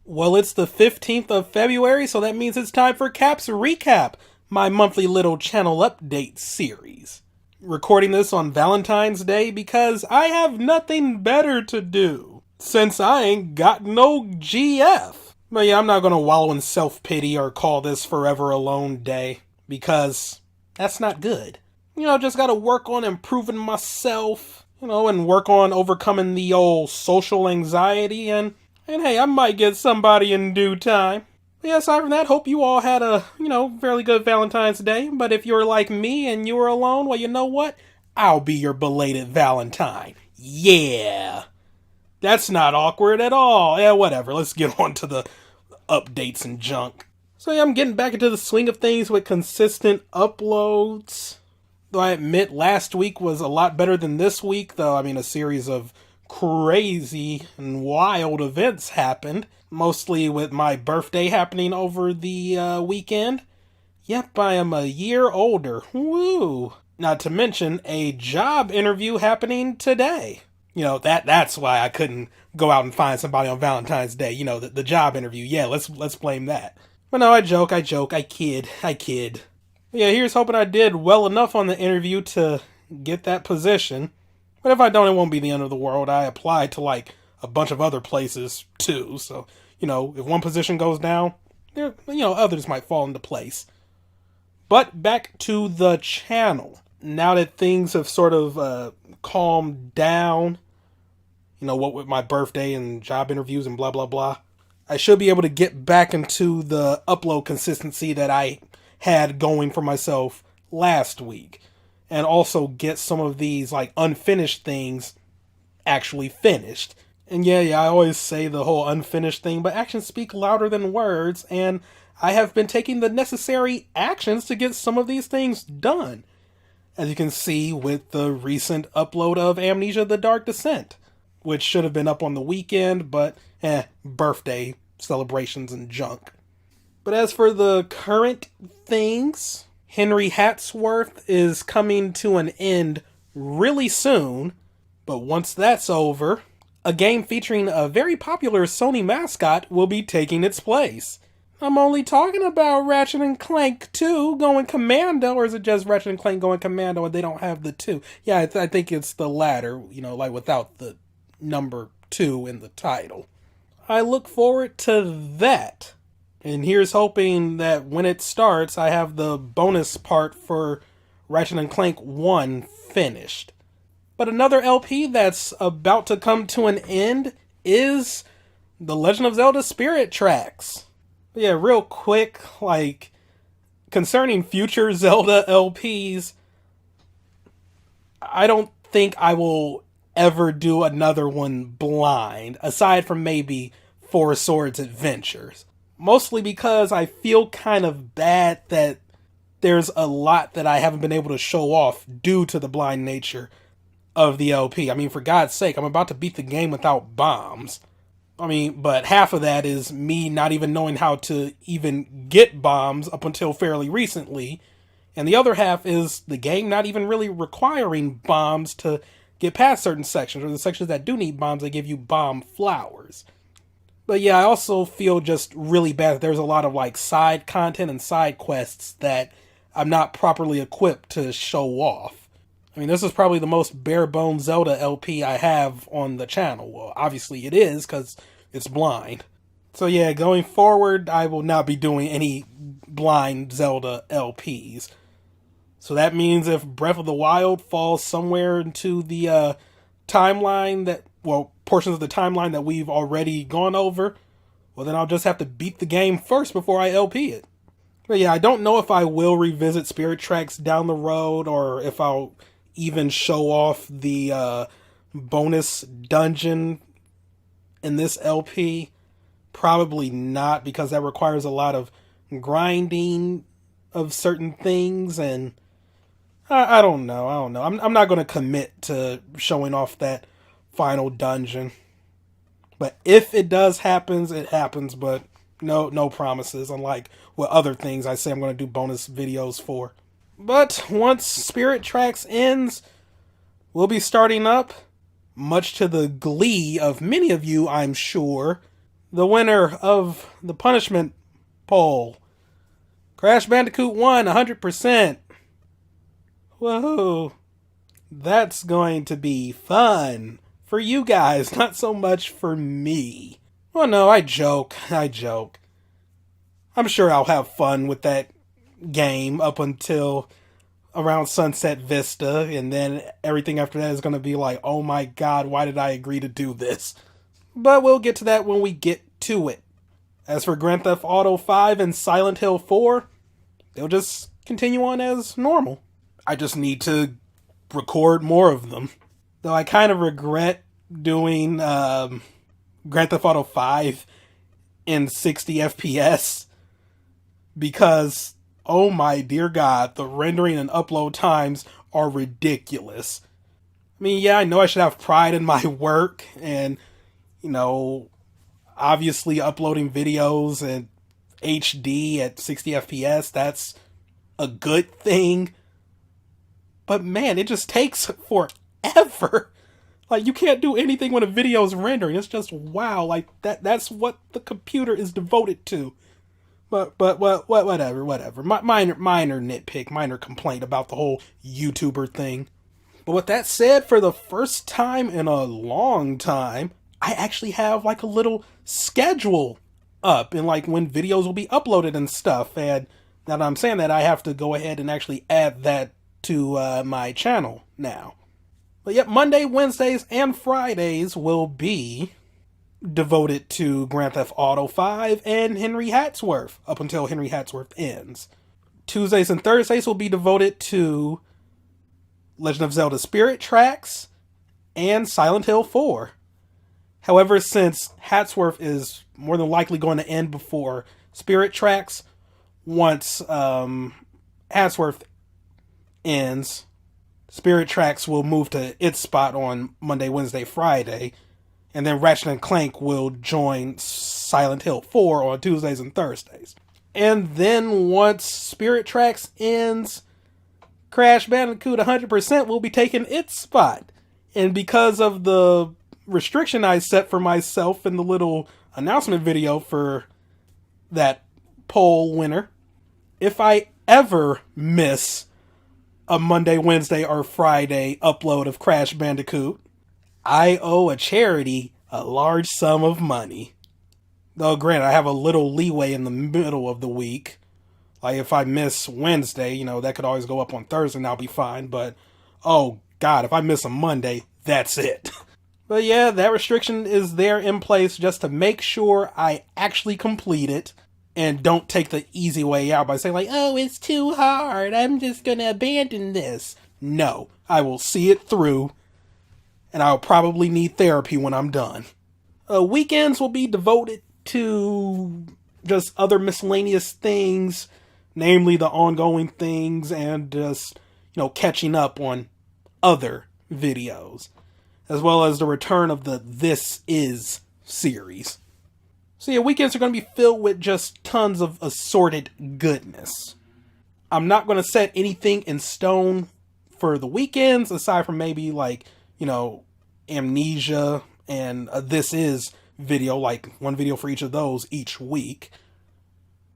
Well, it's the 15th of February, so that means it's time for Cap's Recap, my monthly little channel update series. Recording this on Valentine's Day because I have nothing better to do, since I ain't got no GF. But yeah, I'm not gonna wallow in self-pity or call this Forever Alone Day, because that's not good. Just gotta work on improving myself, and work on overcoming the old social anxiety, and hey, I might get somebody in due time. But yeah, aside from that, hope you all had a, fairly good Valentine's Day. But if you're like me and you were alone, well, you know what? I'll be your belated Valentine. Yeah. That's not awkward at all. Yeah, whatever. Let's get on to the updates and junk. So yeah, I'm getting back into the swing of things with consistent uploads. Though I admit last week was a lot better than this week, though, a series of crazy and wild events happened, mostly with my birthday happening over the weekend. Yep, I am a year older. Woo! Not to mention a job interview happening today. That's why I couldn't go out and find somebody on Valentine's Day. The job interview. Yeah, let's blame that. But no, I joke, I kid. Yeah, here's hoping I did well enough on the interview to get that position. But if I don't, it won't be the end of the world. I applied to a bunch of other places too. So, if one position goes down, there, others might fall into place. But back to the channel. Now that things have sort of calmed down, what with my birthday and job interviews and blah, blah, blah, I should be able to get back into the upload consistency that I had going for myself last week. And also get some of these unfinished things actually finished. And yeah, I always say the whole unfinished thing, but actions speak louder than words, and I have been taking the necessary actions to get some of these things done. As you can see with the recent upload of Amnesia: The Dark Descent, which should have been up on the weekend, but birthday celebrations and junk. But as for the current things, Henry Hatsworth is coming to an end really soon, but once that's over, a game featuring a very popular Sony mascot will be taking its place. I'm only talking about Ratchet and Clank 2 going commando, or is it just Ratchet and Clank going commando and they don't have the 2? Yeah, I think it's the latter, without the number 2 in the title. I look forward to that. And here's hoping that when it starts, I have the bonus part for Ratchet & Clank 1 finished. But another LP that's about to come to an end is The Legend of Zelda Spirit Tracks. But yeah, real quick, concerning future Zelda LPs, I don't think I will ever do another one blind, aside from maybe Four Swords Adventures. Mostly because I feel kind of bad that there's a lot that I haven't been able to show off due to the blind nature of the LP. For God's sake, I'm about to beat the game without bombs. But half of that is me not even knowing how to even get bombs up until fairly recently. And the other half is the game not even really requiring bombs to get past certain sections, or the sections that do need bombs, they give you bomb flowers. But yeah, I also feel just really bad that there's a lot of side content and side quests that I'm not properly equipped to show off. This is probably the most bare bones Zelda LP I have on the channel. Well, obviously it is, because it's blind. So yeah, going forward, I will not be doing any blind Zelda LPs. So that means if Breath of the Wild falls somewhere into the timeline that, portions of the timeline that we've already gone over, well then I'll just have to beat the game first before I LP it. But yeah, I don't know if I will revisit Spirit Tracks down the road, or if I'll even show off the bonus dungeon in this LP. Probably not, because that requires a lot of grinding of certain things, and I don't know. I'm not going to commit to showing off that final dungeon. But if it does happen, it happens, but no promises, unlike what other things I say I'm going to do bonus videos for. But once Spirit Tracks ends, we'll be starting up, much to the glee of many of you, I'm sure, The winner of the punishment poll, Crash Bandicoot won 100%. Whoa. That's going to be fun. For you guys, not so much for me. Well, no, I joke. I'm sure I'll have fun with that game up until around Sunset Vista, and then everything after that is going to be like, oh my god, why did I agree to do this? But we'll get to that when we get to it. As for Grand Theft Auto 5 and Silent Hill 4, they'll just continue on as normal. I just need to record more of them. Though I kind of regret doing Grand Theft Auto 5 in 60 FPS because, oh my dear god, the rendering and upload times are ridiculous. I mean, yeah, I know I should have pride in my work and, you know, obviously uploading videos in HD at 60 FPS, that's a good thing. But man, it just takes forever. Like, you can't do anything when a video's rendering. It's just, wow, like, that's what the computer is devoted to. But whatever. Minor nitpick, minor complaint about the whole YouTuber thing. But with that said, for the first time in a long time, I actually have, like, a little schedule up and, like, when videos will be uploaded and stuff. And now that I'm saying that, I have to go ahead and actually add that to my channel now. But yep, Monday, Wednesdays, and Fridays will be devoted to Grand Theft Auto 5 and Henry Hatsworth up until Henry Hatsworth ends. Tuesdays and Thursdays will be devoted to Legend of Zelda Spirit Tracks and Silent Hill 4. However, since Hatsworth is more than likely going to end before Spirit Tracks, once Hatsworth ends, Spirit Tracks will move to its spot on Monday, Wednesday, Friday, and then Ratchet & Clank will join Silent Hill 4 on Tuesdays and Thursdays. And then once Spirit Tracks ends, Crash Bandicoot 100% will be taking its spot. And because of the restriction I set for myself in the little announcement video for that poll winner, if I ever miss a Monday, Wednesday, or Friday upload of Crash Bandicoot, I owe a charity a large sum of money. Though granted, I have a little leeway in the middle of the week. Like if I miss Wednesday, you know, that could always go up on Thursday and I'll be fine. But, oh god, if I miss a Monday, that's it. But yeah, that restriction is there in place just to make sure I actually complete it. And don't take the easy way out by saying like, oh, it's too hard, I'm just gonna abandon this. No, I will see it through, and I'll probably need therapy when I'm done. Weekends will be devoted to just other miscellaneous things, namely the ongoing things and just, you know, catching up on other videos, as well as the return of the This Is series. So yeah, weekends are going to be filled with just tons of assorted goodness. I'm not going to set anything in stone for the weekends, aside from maybe like, you know, Amnesia and a This Is video, like one video for each of those each week.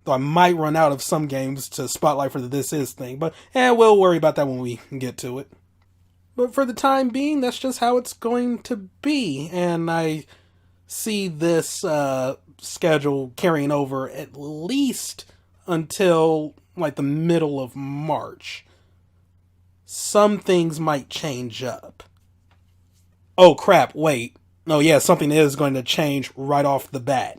Though I might run out of some games to spotlight for the This Is thing, but we'll worry about that when we get to it. But for the time being, that's just how it's going to be, and I see this schedule carrying over at least until like the middle of March. Some things might change up. Oh crap, wait. No, yeah, something is going to change right off the bat.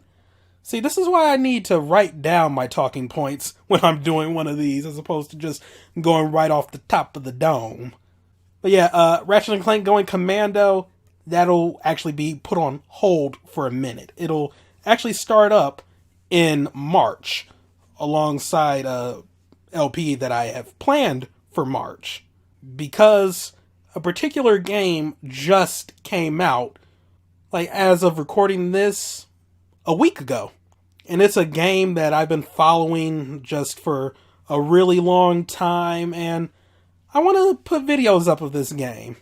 See, this is why I need to write down my talking points when I'm doing one of these, as opposed to just going right off the top of the dome. But yeah, Ratchet & Clank Going Commando, that'll actually be put on hold for a minute. It'll actually start up in March alongside a LP that I have planned for March, because a particular game just came out, like as of recording this, a week ago. And it's a game that I've been following just for a really long time, and I want to put videos up of this game.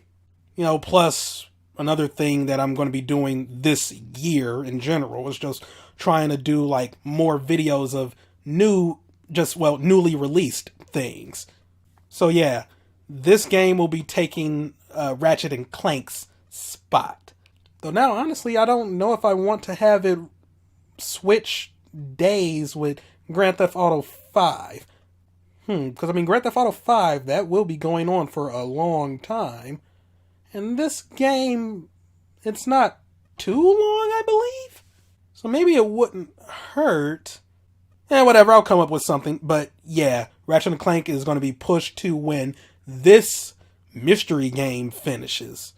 You know, plus another thing that I'm going to be doing this year in general is just trying to do like more videos of newly released things. So yeah, this game will be taking Ratchet and Clank's spot. Though now, honestly, I don't know if I want to have it switch days with Grand Theft Auto 5. Because I mean, Grand Theft Auto 5, that will be going on for a long time. And this game, it's not too long, I believe? So maybe it wouldn't hurt. Whatever, I'll come up with something. But yeah, Ratchet and Clank is going to be pushed to when this mystery game finishes,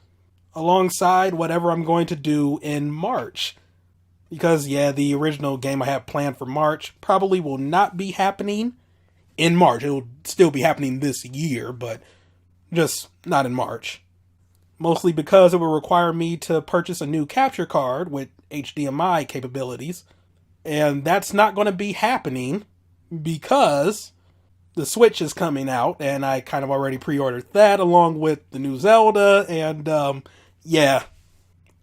alongside whatever I'm going to do in March. Because yeah, the original game I have planned for March probably will not be happening in March. It'll still be happening this year, but just not in March. Mostly because it will require me to purchase a new capture card with HDMI capabilities. And that's not going to be happening because the Switch is coming out, and I kind of already pre-ordered that along with the new Zelda, and yeah,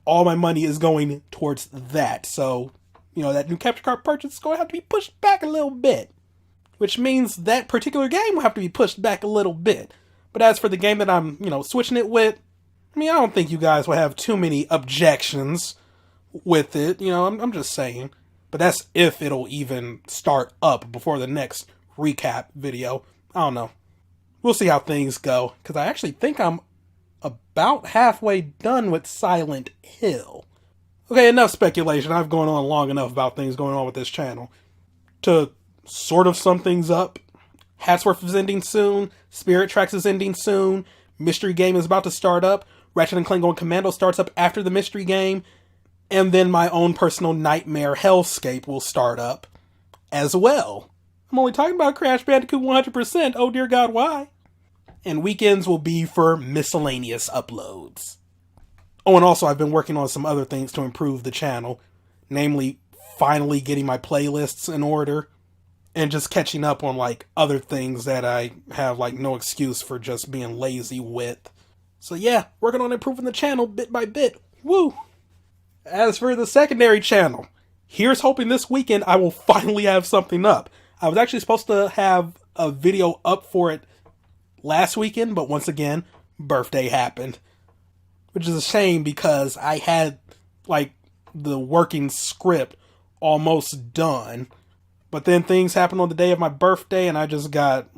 all my money is going towards that. So, that new capture card purchase is going to have to be pushed back a little bit, which means that particular game will have to be pushed back a little bit. But as for the game that I'm, switching it with, I mean, I don't think you guys will have too many objections with it. I'm just saying. But that's if it'll even start up before the next recap video. I don't know. We'll see how things go. Because I actually think I'm about halfway done with Silent Hill. Okay, enough speculation. I've gone on long enough about things going on with this channel. To sort of sum things up, Hatsworth is ending soon. Spirit Tracks is ending soon. Mystery Game is about to start up. Ratchet and Clank Going Commando starts up after the Mystery Game. And then my own personal nightmare Hellscape will start up as well. I'm only talking about Crash Bandicoot 100%. Oh dear God, why? And weekends will be for miscellaneous uploads. Oh, and also I've been working on some other things to improve the channel. Namely, finally getting my playlists in order. And just catching up on, other things that I have, no excuse for just being lazy with. So yeah, working on improving the channel bit by bit. Woo! As for the secondary channel, here's hoping this weekend I will finally have something up. I was actually supposed to have a video up for it last weekend, but once again, birthday happened. Which is a shame because I had, the working script almost done. But then things happened on the day of my birthday and I just got,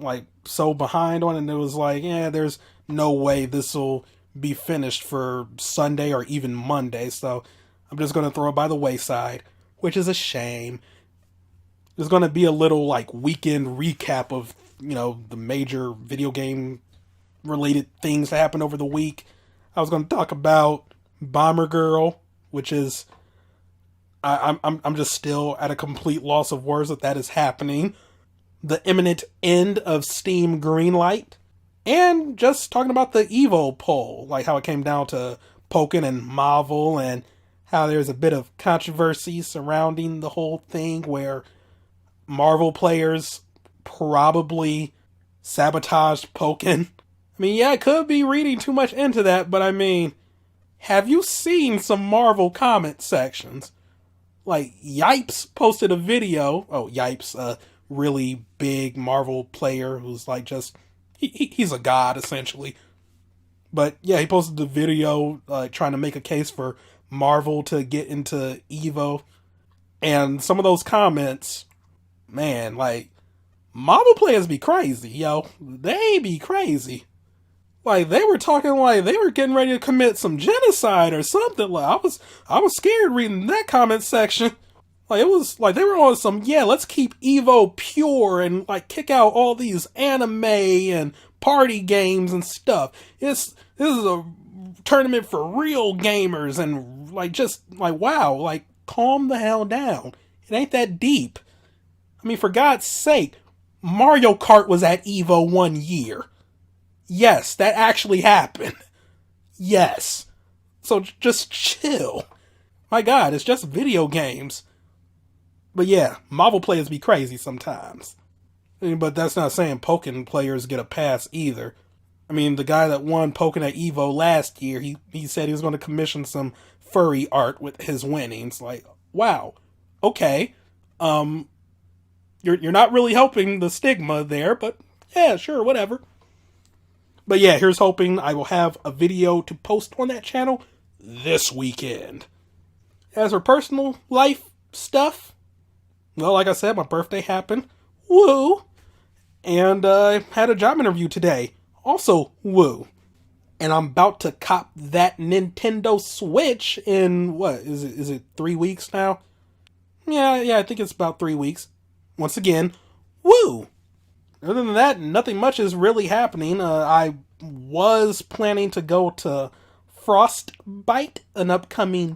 so behind on it, and it was there's no way this will be finished for Sunday or even Monday, so I'm just going to throw it by the wayside, which is a shame. There's going to be a little, weekend recap of, the major video game related things that happened over the week. I was going to talk about Bomber Girl, which is, I'm just still at a complete loss of words that is happening. The imminent end of Steam Greenlight. And just talking about the Evo poll, how it came down to Pokken and Marvel, and how there's a bit of controversy surrounding the whole thing where Marvel players probably sabotaged Pokken. I mean, yeah, I could be reading too much into that, but I mean, have you seen some Marvel comment sections? Yipes posted a video. Oh, Yipes, a really big Marvel player who's he's a god, essentially. But yeah, he posted the video trying to make a case for Marvel to get into Evo. And some of those comments, man, Marvel players be crazy, yo. They be crazy. They were talking they were getting ready to commit some genocide or something. I was scared reading that comment section. It was they were on some, let's keep Evo pure and kick out all these anime and party games and stuff. This is a tournament for real gamers, and wow, calm the hell down. It ain't that deep. I mean, for God's sake, Mario Kart was at Evo 1 year. Yes, that actually happened. Yes. So just chill. My God, it's just video games. But yeah, Marvel players be crazy sometimes. But that's not saying Pokken players get a pass either. I I mean, the guy that won Poking at Evo last year, he said he was going to commission some furry art with his winnings. Like, wow, okay, you're not really helping the stigma there, but yeah, sure, whatever. But yeah, here's hoping I will have a video to post on that channel this weekend. As for personal life stuff, well, like I said, my birthday happened. Woo! And I had a job interview today. Also, woo. And I'm about to cop that Nintendo Switch in, what, is it 3 weeks now? Yeah, I think it's about 3 weeks. Once again, woo! Other than that, nothing much is really happening. I was planning to go to Frostbite, an upcoming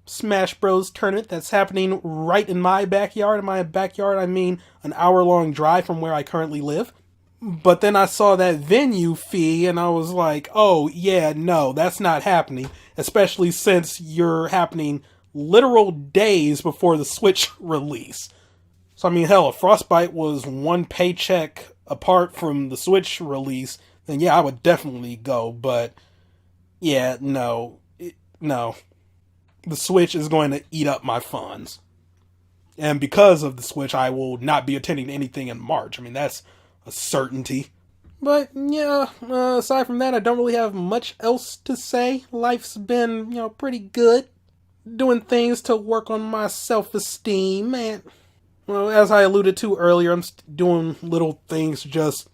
Smash Bros. Tournament that's happening right in my backyard. In my backyard, I mean an hour-long drive from where I currently live. But then I saw that venue fee, and I was like, oh, yeah, no, that's not happening. Especially since you're happening literal days before the Switch release. So, I mean, hell, if Frostbite was one paycheck apart from the Switch release, then yeah, I would definitely go. But, yeah, no. The Switch is going to eat up my funds. And because of the Switch, I will not be attending anything in March. I mean, that's a certainty. But, yeah, aside from that, I don't really have much else to say. Life's been, pretty good. Doing things to work on my self-esteem. And, well, as I alluded to earlier, I'm doing little things to just,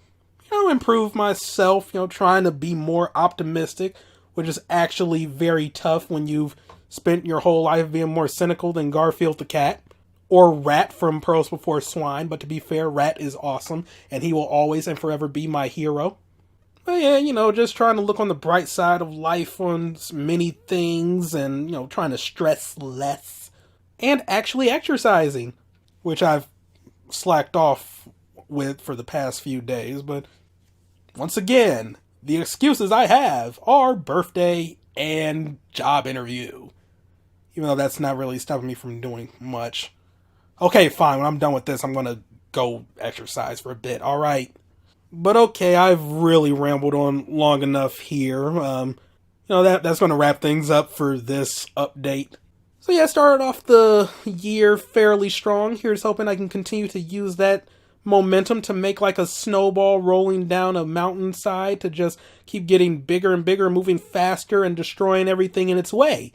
improve myself. Trying to be more optimistic, which is actually very tough when you've spent your whole life being more cynical than Garfield the cat. Or Rat from Pearls Before Swine, but to be fair, Rat is awesome, and he will always and forever be my hero. But yeah, just trying to look on the bright side of life on many things, and, trying to stress less. And actually exercising, which I've slacked off with for the past few days, but once again, the excuses I have are birthday and job interview. Even though that's not really stopping me from doing much. Okay, fine, when I'm done with this, I'm gonna go exercise for a bit, alright? But okay, I've really rambled on long enough here. That's gonna wrap things up for this update. So yeah, started off the year fairly strong. Here's hoping I can continue to use that momentum to make like a snowball rolling down a mountainside to just keep getting bigger and bigger, moving faster and destroying everything in its way.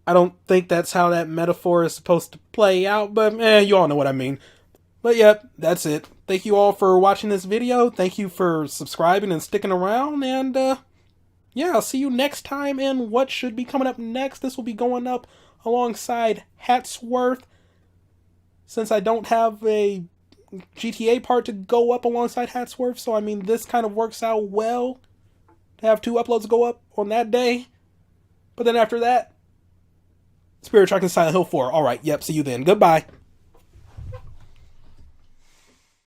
I don't think that's how that metaphor is supposed to play out, but you all know what I mean. But yep, that's it. Thank you all for watching this video. Thank you for subscribing and sticking around, and yeah, I'll see you next time in what should be coming up next. This will be going up alongside Hatsworth. Since I don't have a GTA part to go up alongside Hatsworth, so I mean this kind of works out well to have 2 uploads go up on that day. But then after that, Spirit Tracks and Silent Hill 4. Alright, yep, see you then. Goodbye.